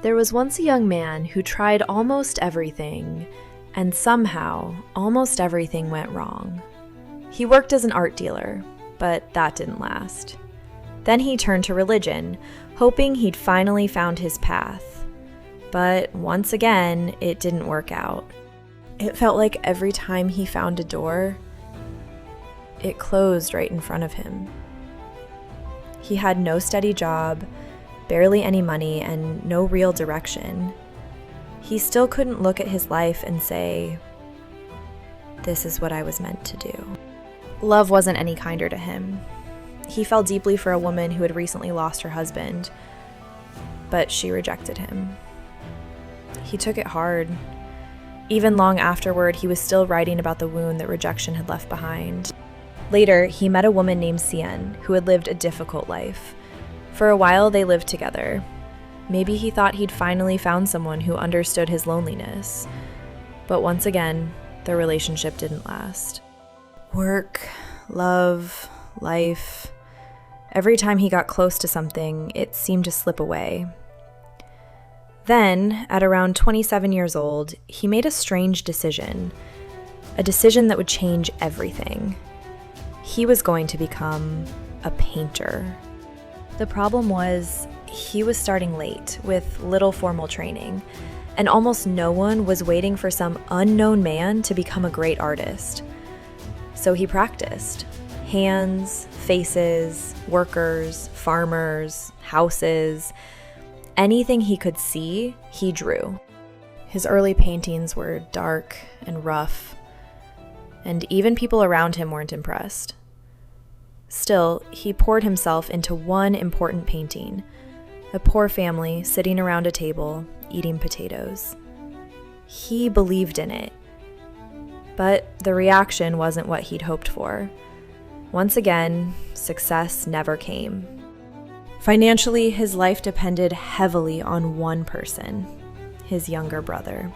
There was once a young man who tried almost everything, and somehow, almost everything went wrong. He worked as an art dealer, but that didn't last. Then he turned to religion, hoping he'd finally found his path. But once again, it didn't work out. It felt like every time he found a door, it closed right in front of him. He had no steady job, barely any money, and no real direction. He still couldn't look at his life and say, "This is what I was meant to do." Love wasn't any kinder to him. He fell deeply for a woman who had recently lost her husband, but she rejected him. He took it hard. Even long afterward, he was still writing about the wound that rejection had left behind. Later, he met a woman named Cien, who had lived a difficult life. For a while, they lived together. Maybe he thought he'd finally found someone who understood his loneliness. But once again, their relationship didn't last. Work, love, life. Every time he got close to something, it seemed to slip away. Then, at around 27 years old, he made a strange decision. A decision that would change everything. He was going to become a painter. The problem was, he was starting late with little formal training, and almost no one was waiting for some unknown man to become a great artist. So he practiced. Hands, faces, workers, farmers, houses. Anything he could see, he drew. His early paintings were dark and rough, and even people around him weren't impressed. Still, he poured himself into one important painting, a poor family sitting around a table, eating potatoes. He believed in it, but the reaction wasn't what he'd hoped for. Once again, success never came. Financially, his life depended heavily on one person, his younger brother.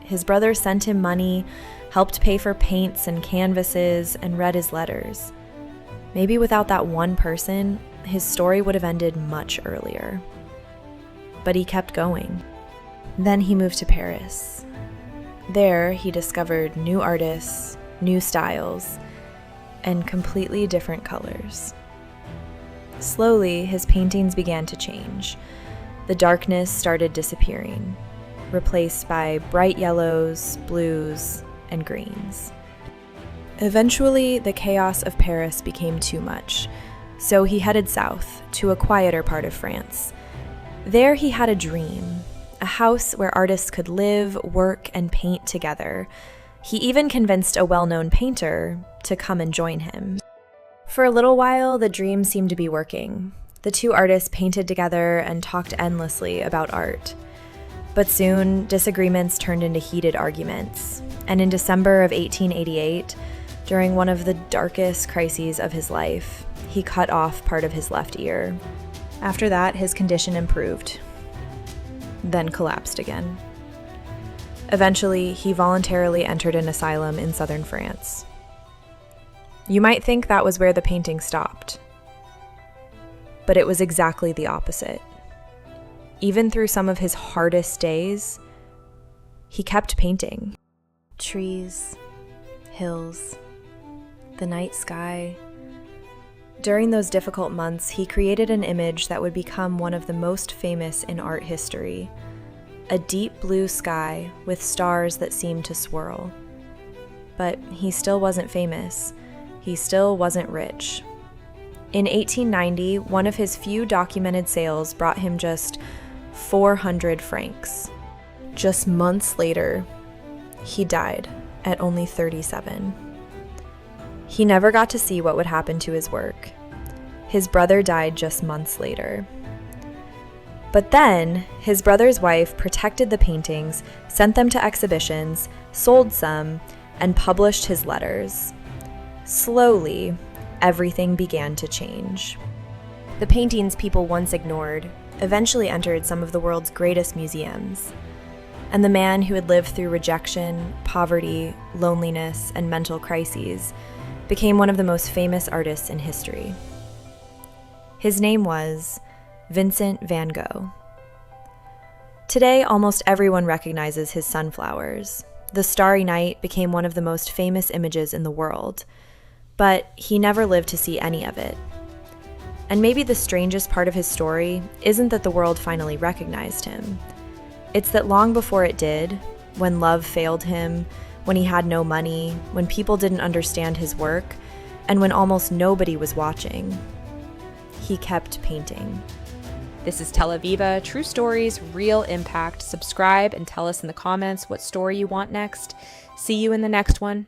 His brother sent him money, helped pay for paints and canvases, and read his letters. Maybe without that one person, his story would have ended much earlier. But he kept going. Then he moved to Paris. There, he discovered new artists, new styles, and completely different colors. Slowly, his paintings began to change. The darkness started disappearing, replaced by bright yellows, blues, and greens. Eventually, the chaos of Paris became too much, so he headed south to a quieter part of France. There he had a dream, a house where artists could live, work, and paint together. He even convinced a well-known painter to come and join him. For a little while, the dream seemed to be working. The two artists painted together and talked endlessly about art. But soon, disagreements turned into heated arguments, and in December of 1888, during one of the darkest crises of his life, he cut off part of his left ear. After that, his condition improved, then collapsed again. Eventually, he voluntarily entered an asylum in southern France. You might think that was where the painting stopped, but it was exactly the opposite. Even through some of his hardest days, he kept painting. Trees, hills, the night sky. During those difficult months, he created an image that would become one of the most famous in art history. A deep blue sky with stars that seemed to swirl. But he still wasn't famous. He still wasn't rich. In 1890, one of his few documented sales brought him just 400 francs. Just months later, he died at only 37. He never got to see what would happen to his work. His brother died just months later. But then, his brother's wife protected the paintings, sent them to exhibitions, sold some, and published his letters. Slowly, everything began to change. The paintings people once ignored eventually entered some of the world's greatest museums. And the man who had lived through rejection, poverty, loneliness, and mental crises became one of the most famous artists in history. His name was Vincent van Gogh. Today, almost everyone recognizes his sunflowers. The Starry Night became one of the most famous images in the world, but he never lived to see any of it. And maybe the strangest part of his story isn't that the world finally recognized him. It's that long before it did, when love failed him, when he had no money, when people didn't understand his work, and when almost nobody was watching, he kept painting. This is Tel Aviva, True Stories, Real Impact. Subscribe and tell us in the comments what story you want next. See you in the next one.